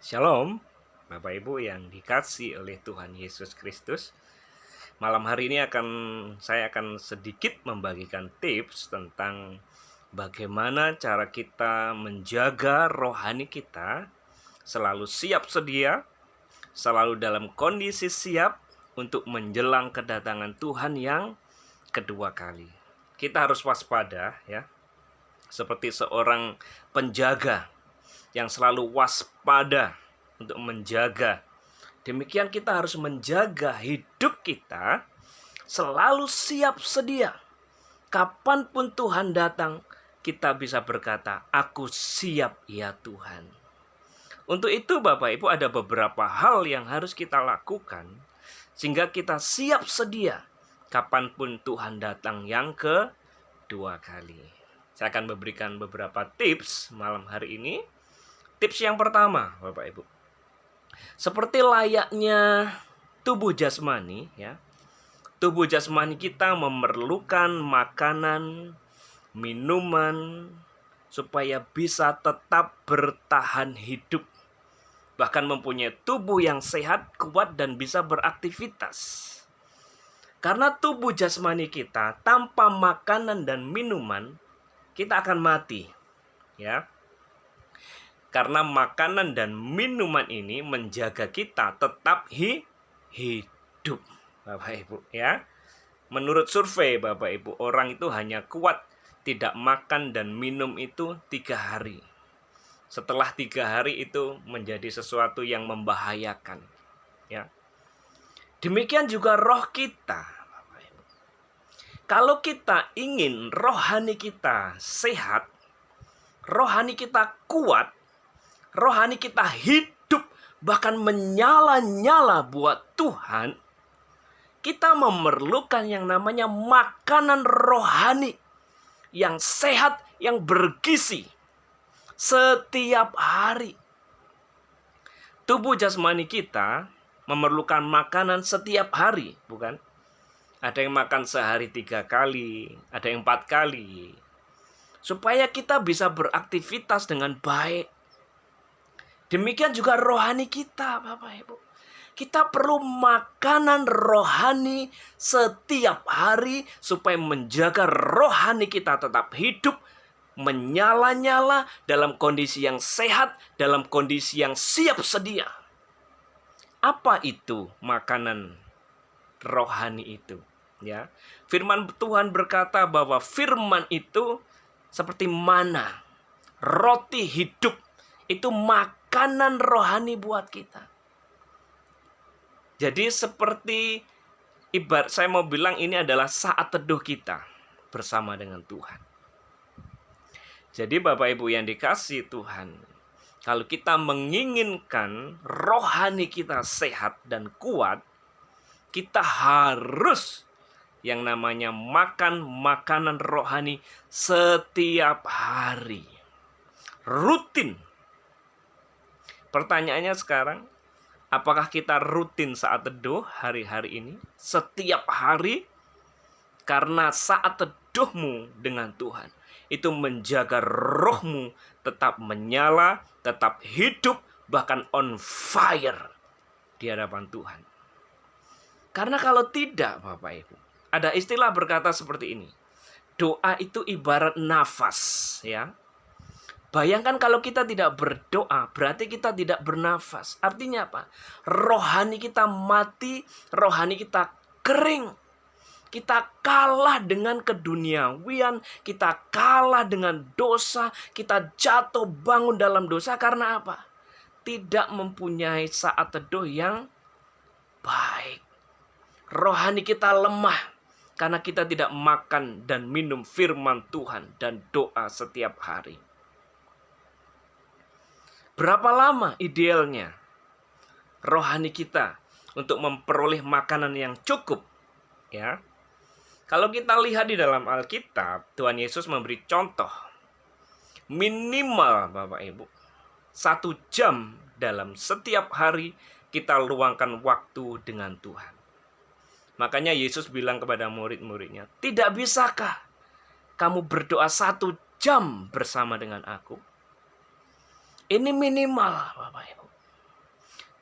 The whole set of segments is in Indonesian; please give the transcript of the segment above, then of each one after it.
Shalom, Bapak Ibu yang dikasihi oleh Tuhan Yesus Kristus. Malam hari ini saya akan sedikit membagikan tips tentang bagaimana cara kita menjaga rohani kita selalu siap sedia, selalu dalam kondisi siap untuk menjelang kedatangan Tuhan yang kedua kali. Kita harus waspada ya, seperti seorang penjaga yang selalu waspada untuk menjaga. Demikian kita harus menjaga hidup kita selalu siap sedia. Kapanpun Tuhan datang, kita bisa berkata, "Aku siap ya Tuhan." Untuk itu Bapak Ibu ada beberapa hal yang harus kita lakukan sehingga kita siap sedia kapanpun Tuhan datang yang kedua kali. Saya akan memberikan beberapa tips malam hari ini. Tips yang pertama, Bapak Ibu, seperti layaknya tubuh jasmani, ya, tubuh jasmani kita memerlukan makanan, minuman, supaya bisa tetap bertahan hidup, bahkan mempunyai tubuh yang sehat, kuat, dan bisa beraktivitas. Karena tubuh jasmani kita tanpa makanan dan minuman, kita akan mati, ya. Karena makanan dan minuman ini menjaga kita tetap hidup, Bapak Ibu, ya. Menurut survei Bapak Ibu, orang itu hanya kuat tidak makan dan minum itu 3 hari. Setelah 3 hari itu menjadi sesuatu yang membahayakan, ya. Demikian juga roh kita, Bapak Ibu. Kalau kita ingin rohani kita sehat, rohani kita kuat, rohani kita hidup, bahkan menyala-nyala buat Tuhan, kita memerlukan yang namanya makanan rohani yang sehat, yang bergizi setiap hari. Tubuh jasmani kita memerlukan makanan setiap hari, bukan? Ada yang makan sehari 3 kali, ada yang 4 kali, supaya kita bisa beraktivitas dengan baik. Demikian juga rohani kita, Bapak Ibu. Kita perlu makanan rohani setiap hari supaya menjaga rohani kita tetap hidup, menyala-nyala dalam kondisi yang sehat, dalam kondisi yang siap sedia. Apa itu makanan rohani itu? Ya, firman Tuhan berkata bahwa firman itu seperti mana, roti hidup. Itu makanan rohani buat kita. Jadi seperti ibarat saya mau bilang ini adalah saat teduh kita bersama dengan Tuhan. Jadi Bapak Ibu yang dikasihi Tuhan, kalau kita menginginkan rohani kita sehat dan kuat, kita harus yang namanya makan makanan rohani setiap hari. Rutin. Pertanyaannya sekarang, apakah kita rutin saat teduh hari-hari ini? Setiap hari? Karena saat teduhmu dengan Tuhan itu menjaga rohmu tetap menyala, tetap hidup, bahkan on fire di hadapan Tuhan. Karena kalau tidak, Bapak Ibu, ada istilah berkata seperti ini. Doa itu ibarat nafas, ya. Bayangkan kalau kita tidak berdoa, berarti kita tidak bernafas. Artinya apa? Rohani kita mati, rohani kita kering. Kita kalah dengan keduniawian, kita kalah dengan dosa, kita jatuh bangun dalam dosa karena apa? Tidak mempunyai saat teduh yang baik. Rohani kita lemah karena kita tidak makan dan minum firman Tuhan dan doa setiap hari. Berapa lama idealnya rohani kita untuk memperoleh makanan yang cukup? Ya. Kalau kita lihat di dalam Alkitab, Tuhan Yesus memberi contoh. Minimal Bapak Ibu, 1 jam dalam setiap hari kita luangkan waktu dengan Tuhan. Makanya Yesus bilang kepada murid-muridnya, "Tidak bisakah kamu berdoa 1 jam bersama dengan aku?" Ini minimal Bapak Ibu.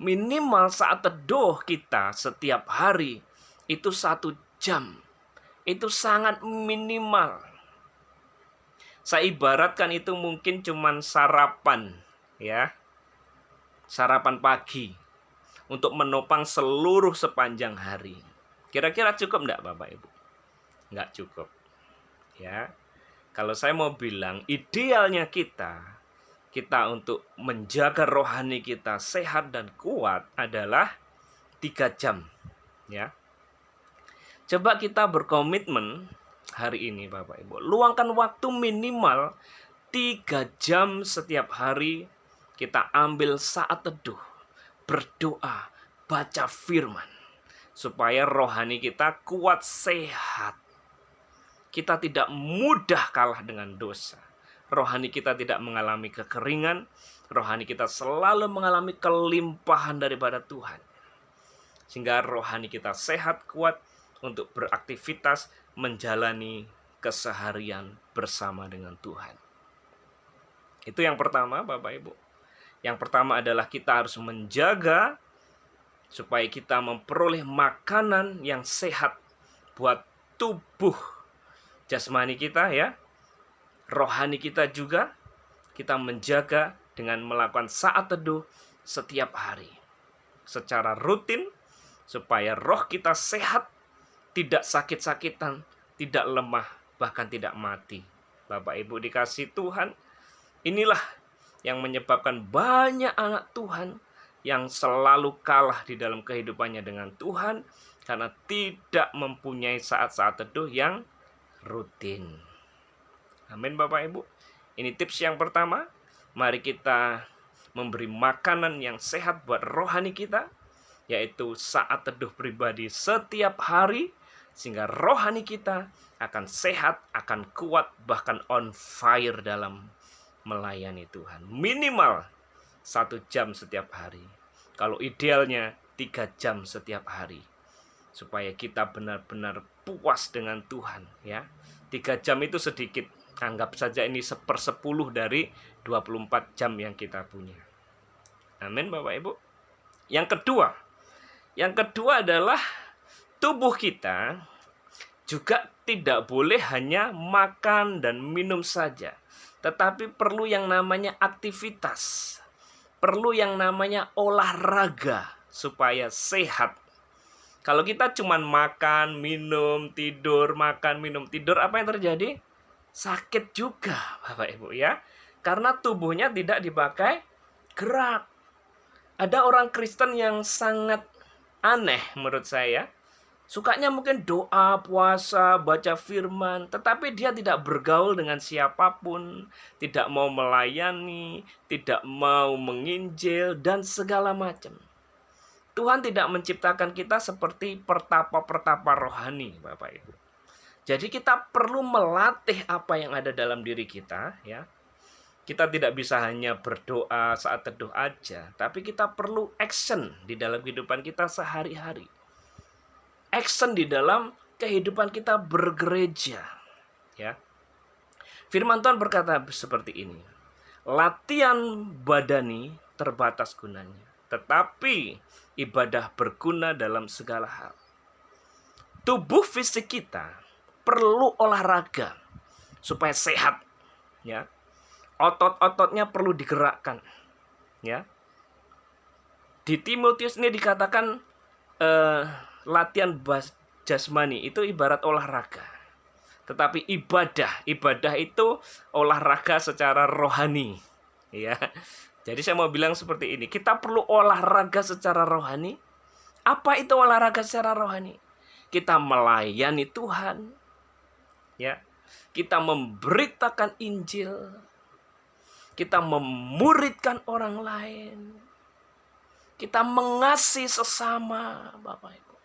Minimal saat teduh kita setiap hari itu 1 jam. Itu sangat minimal. Saya ibaratkan itu mungkin cuman sarapan, ya. Sarapan pagi untuk menopang seluruh sepanjang hari. Kira-kira cukup enggak Bapak Ibu? Enggak cukup. Ya. Kalau saya mau bilang idealnya kita untuk menjaga rohani kita sehat dan kuat adalah 3 jam, ya. Coba kita berkomitmen hari ini Bapak Ibu, luangkan waktu minimal 3 jam setiap hari. Kita ambil saat teduh, berdoa, baca firman, supaya rohani kita kuat sehat. Kita tidak mudah kalah dengan dosa. Rohani kita tidak mengalami kekeringan. Rohani kita selalu mengalami kelimpahan daripada Tuhan. Sehingga rohani kita sehat, kuat untuk beraktivitas menjalani keseharian bersama dengan Tuhan. Itu yang pertama Bapak Ibu. Yang pertama adalah kita harus menjaga supaya kita memperoleh makanan yang sehat buat tubuh jasmani kita, ya. Rohani kita juga kita menjaga dengan melakukan saat teduh setiap hari secara rutin supaya roh kita sehat, tidak sakit-sakitan, tidak lemah, bahkan tidak mati. Bapak Ibu dikasih Tuhan, inilah yang menyebabkan banyak anak Tuhan yang selalu kalah di dalam kehidupannya dengan Tuhan karena tidak mempunyai saat-saat teduh yang rutin. Amin Bapak Ibu. Ini tips yang pertama. Mari kita memberi makanan yang sehat buat rohani kita, yaitu saat teduh pribadi setiap hari, sehingga rohani kita akan sehat, akan kuat, bahkan on fire dalam melayani Tuhan. Minimal 1 jam setiap hari. Kalau idealnya 3 jam setiap hari. Supaya kita benar-benar puas dengan Tuhan, ya. 3 jam itu sedikit. Anggap saja ini 1/10 dari 24 jam yang kita punya. Amin Bapak Ibu. Yang kedua adalah tubuh kita juga tidak boleh hanya makan dan minum saja, tetapi perlu yang namanya aktivitas. Perlu yang namanya olahraga supaya sehat. Kalau kita cuma makan, minum, tidur, makan, minum, tidur, apa yang terjadi? Sakit juga Bapak Ibu, ya. Karena tubuhnya tidak dipakai gerak. Ada orang Kristen yang sangat aneh menurut saya. Sukanya mungkin doa, puasa, baca firman, tetapi dia tidak bergaul dengan siapapun, tidak mau melayani, tidak mau menginjil, dan segala macam. Tuhan tidak menciptakan kita seperti pertapa-pertapa rohani, Bapak Ibu. Jadi kita perlu melatih apa yang ada dalam diri kita, ya. Kita tidak bisa hanya berdoa saat teduh aja, tapi kita perlu action di dalam kehidupan kita sehari-hari. Action di dalam kehidupan kita bergereja, ya. Firman Tuhan berkata seperti ini. Latihan badani terbatas gunanya, tetapi ibadah berguna dalam segala hal. Tubuh fisik kita perlu olahraga supaya sehat, ya. Otot-ototnya perlu digerakkan, ya. Di Timotius ini dikatakan latihan jasmani itu ibarat olahraga. Tetapi ibadah itu olahraga secara rohani, ya. Jadi saya mau bilang seperti ini, kita perlu olahraga secara rohani. Apa itu olahraga secara rohani? Kita melayani Tuhan, ya. Kita memberitakan Injil. Kita memuridkan orang lain. Kita mengasihi sesama, Bapak Ibu.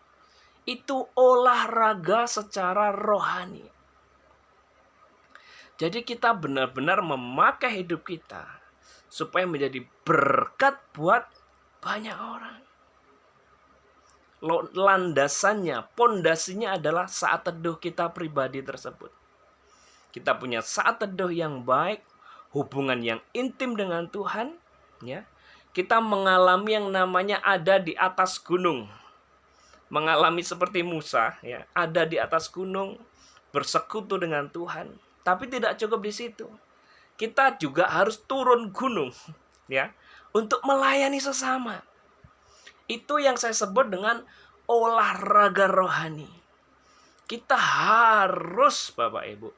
Itu olahraga secara rohani. Jadi kita benar-benar memakai hidup kita supaya menjadi berkat buat banyak orang. Landasannya, pondasinya adalah saat teduh kita pribadi tersebut. Kita punya saat teduh yang baik, hubungan yang intim dengan Tuhan, ya. kita mengalami yang namanya ada di atas gunung. Mengalami seperti Musa, ya, ada di atas gunung, bersekutu dengan Tuhan. Tapi tidak cukup di situ. Kita juga harus turun gunung, ya, untuk melayani sesama. Itu yang saya sebut dengan olahraga rohani. Kita harus, Bapak Ibu,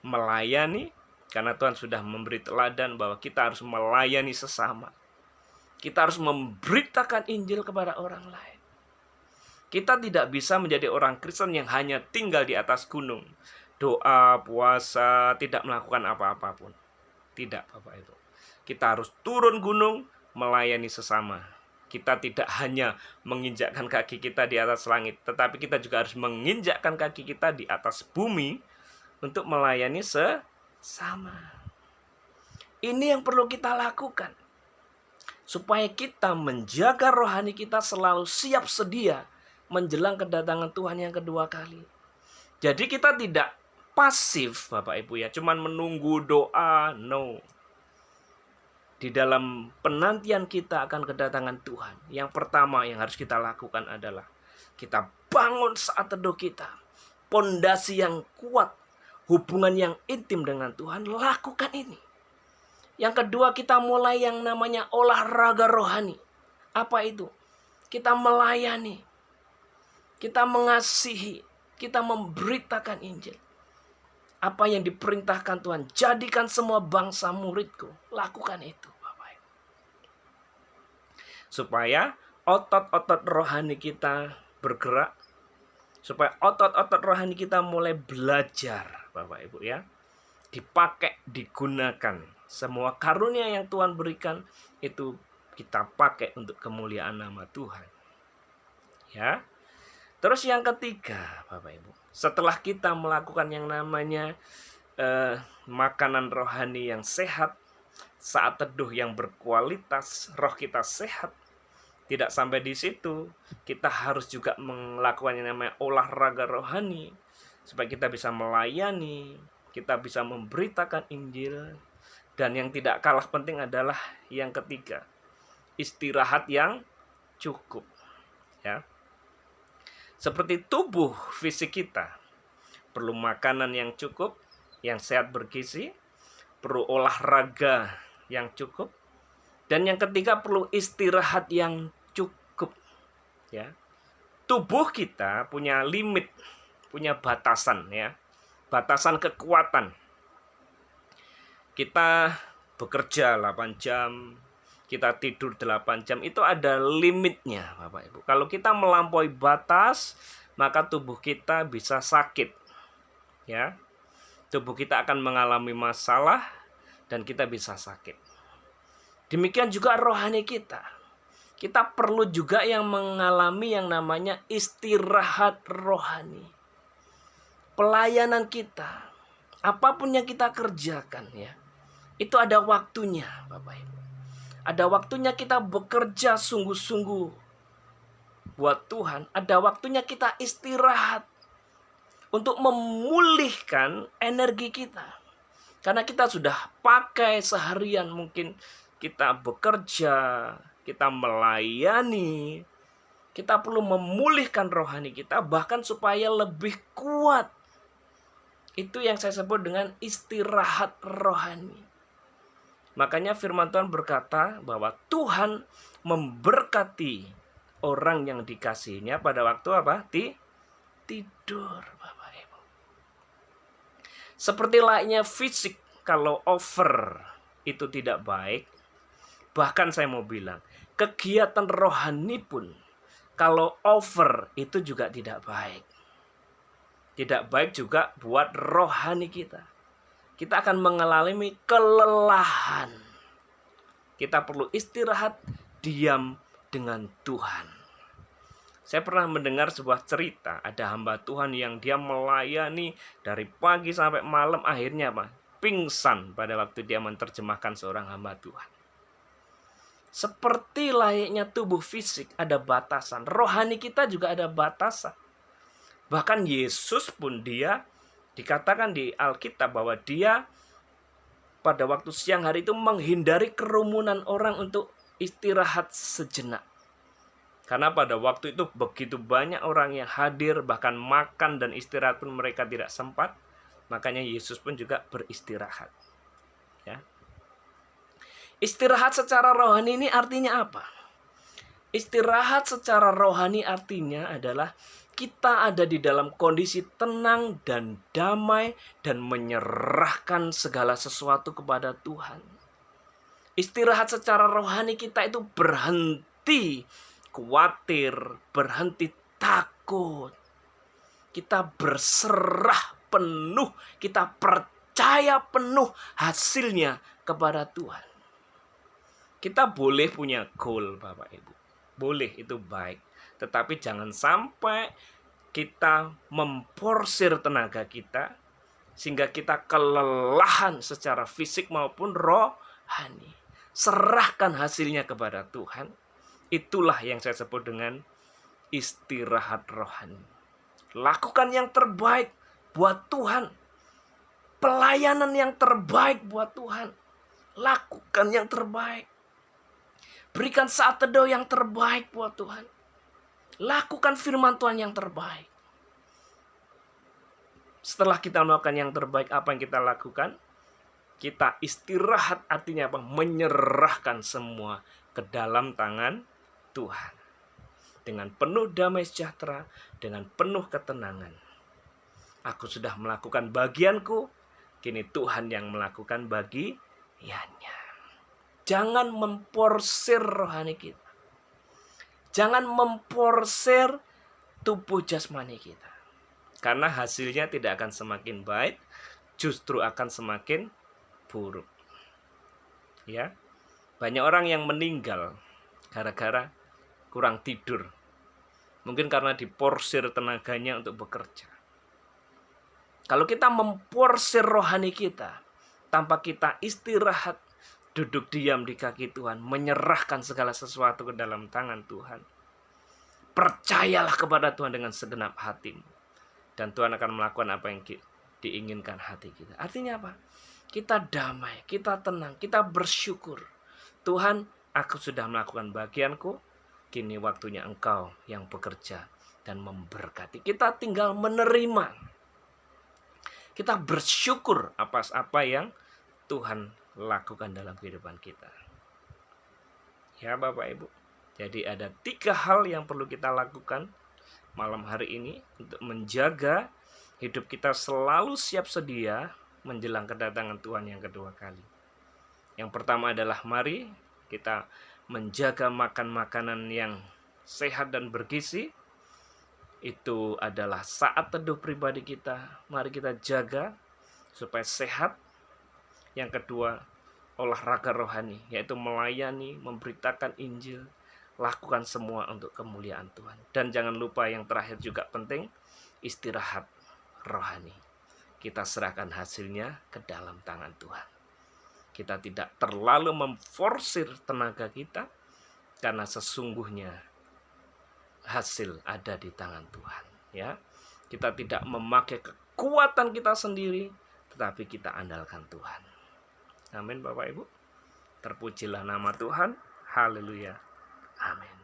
melayani, karena Tuhan sudah memberi teladan bahwa kita harus melayani sesama. Kita harus memberitakan Injil kepada orang lain. Kita tidak bisa menjadi orang Kristen yang hanya tinggal di atas gunung. Doa, puasa, tidak melakukan apa-apa pun. Tidak, Bapak Ibu. Kita harus turun gunung, melayani sesama. Kita tidak hanya menginjakkan kaki kita di atas langit, tetapi kita juga harus menginjakkan kaki kita di atas bumi untuk melayani sesama. Ini yang perlu kita lakukan, supaya kita menjaga rohani kita selalu siap sedia menjelang kedatangan Tuhan yang kedua kali. Jadi kita tidak pasif, Bapak Ibu, ya, cuman menunggu doa. No. Di dalam penantian kita akan kedatangan Tuhan, yang pertama yang harus kita lakukan adalah kita bangun saat teduh kita. Pondasi yang kuat, hubungan yang intim dengan Tuhan, lakukan ini. Yang kedua, kita mulai yang namanya olahraga rohani. Apa itu? Kita melayani, kita mengasihi, kita memberitakan Injil. Apa yang diperintahkan Tuhan, jadikan semua bangsa muridku. Lakukan itu, Bapak Ibu. Supaya otot-otot rohani kita bergerak. Supaya otot-otot rohani kita mulai belajar, Bapak Ibu, ya. Dipakai, digunakan. Semua karunia yang Tuhan berikan itu kita pakai untuk kemuliaan nama Tuhan. Ya. Terus yang ketiga, Bapak Ibu, setelah kita melakukan yang namanya makanan rohani yang sehat, saat teduh yang berkualitas, roh kita sehat, tidak sampai di situ, kita harus juga melakukan yang namanya olahraga rohani, supaya kita bisa melayani, kita bisa memberitakan Injil, dan yang tidak kalah penting adalah yang ketiga, istirahat yang cukup, ya. Seperti tubuh fisik kita perlu makanan yang cukup, yang sehat bergizi, perlu olahraga yang cukup, dan yang ketiga perlu istirahat yang cukup, ya. Tubuh kita punya limit, punya batasan, ya. Batasan kekuatan. Kita bekerja 8 jam, kita tidur 8 jam, itu ada limitnya, Bapak Ibu. Kalau kita melampaui batas, maka tubuh kita bisa sakit, ya. Tubuh kita akan mengalami masalah dan kita bisa sakit. Demikian juga rohani kita. Kita perlu juga yang mengalami yang namanya istirahat rohani. Pelayanan kita, apapun yang kita kerjakan, ya, itu ada waktunya, Bapak Ibu. Ada waktunya kita bekerja sungguh-sungguh buat Tuhan. Ada waktunya kita istirahat untuk memulihkan energi kita. Karena kita sudah pakai seharian, mungkin kita bekerja, kita melayani. Kita perlu memulihkan rohani kita, bahkan supaya lebih kuat. Itu yang saya sebut dengan istirahat rohani. Makanya firman Tuhan berkata bahwa Tuhan memberkati orang yang dikasihinya pada waktu apa? Tidur, Bapak Ibu. Seperti layaknya fisik, kalau over itu tidak baik. Bahkan saya mau bilang, kegiatan rohani pun kalau over itu juga tidak baik. Tidak baik juga buat rohani kita. Kita akan mengalami kelelahan. Kita perlu istirahat, diam dengan Tuhan. Saya pernah mendengar sebuah cerita, ada hamba Tuhan yang dia melayani dari pagi sampai malam, akhirnya apa? Pingsan pada waktu dia menerjemahkan seorang hamba Tuhan. Seperti layaknya tubuh fisik ada batasan, rohani kita juga ada batasan. Bahkan Yesus pun dia dikatakan di Alkitab bahwa dia pada waktu siang hari itu menghindari kerumunan orang untuk istirahat sejenak. Karena pada waktu itu begitu banyak orang yang hadir, bahkan makan dan istirahat pun mereka tidak sempat. Makanya Yesus pun juga beristirahat. Ya. Istirahat secara rohani ini artinya apa? Istirahat secara rohani artinya adalah kita ada di dalam kondisi tenang dan damai dan menyerahkan segala sesuatu kepada Tuhan. Istirahat secara rohani kita itu berhenti khawatir, berhenti takut. Kita berserah penuh, kita percaya penuh hasilnya kepada Tuhan. Kita boleh punya goal, Bapak Ibu. Boleh, itu baik. Tetapi jangan sampai kita memporsir tenaga kita sehingga kita kelelahan secara fisik maupun rohani. Serahkan hasilnya kepada Tuhan. Itulah yang saya sebut dengan istirahat rohani. Lakukan yang terbaik buat Tuhan. Pelayanan yang terbaik buat Tuhan. Lakukan yang terbaik. Berikan saat teduh yang terbaik buat Tuhan. Lakukan firman Tuhan yang terbaik. Setelah kita melakukan yang terbaik, apa yang kita lakukan? Kita istirahat, artinya apa? Menyerahkan semua ke dalam tangan Tuhan. Dengan penuh damai sejahtera, dengan penuh ketenangan. Aku sudah melakukan bagianku, kini Tuhan yang melakukan bagiannya. Jangan memporsir rohani kita. Jangan memporsir tubuh jasmani kita. Karena hasilnya tidak akan semakin baik, justru akan semakin buruk. Ya. Banyak orang yang meninggal gara-gara kurang tidur. Mungkin karena diporsir tenaganya untuk bekerja. Kalau kita memporsir rohani kita, tanpa kita istirahat, duduk diam di kaki Tuhan, menyerahkan segala sesuatu ke dalam tangan Tuhan. Percayalah kepada Tuhan dengan segenap hatimu. Dan Tuhan akan melakukan apa yang diinginkan hati kita. Artinya apa? Kita damai, kita tenang, kita bersyukur. Tuhan, aku sudah melakukan bagianku, kini waktunya Engkau yang bekerja dan memberkati. Kita tinggal menerima. Kita bersyukur atas apa yang Tuhan lakukan dalam kehidupan kita. Ya Bapak Ibu. Jadi ada 3 hal yang perlu kita lakukan malam hari ini untuk menjaga hidup kita selalu siap sedia menjelang kedatangan Tuhan yang kedua kali. Yang pertama adalah mari kita menjaga makan makanan yang sehat dan bergizi. Itu adalah saat teduh pribadi kita. Mari kita jaga supaya sehat. Yang kedua, olahraga rohani, yaitu melayani, memberitakan Injil, lakukan semua untuk kemuliaan Tuhan. Dan jangan lupa yang terakhir juga penting, istirahat rohani. Kita serahkan hasilnya ke dalam tangan Tuhan. Kita tidak terlalu memforsir tenaga kita, karena sesungguhnya hasil ada di tangan Tuhan. Ya, kita tidak memakai kekuatan kita sendiri, tetapi kita andalkan Tuhan. Amin Bapak Ibu. Terpujilah nama Tuhan. Haleluya. Amin.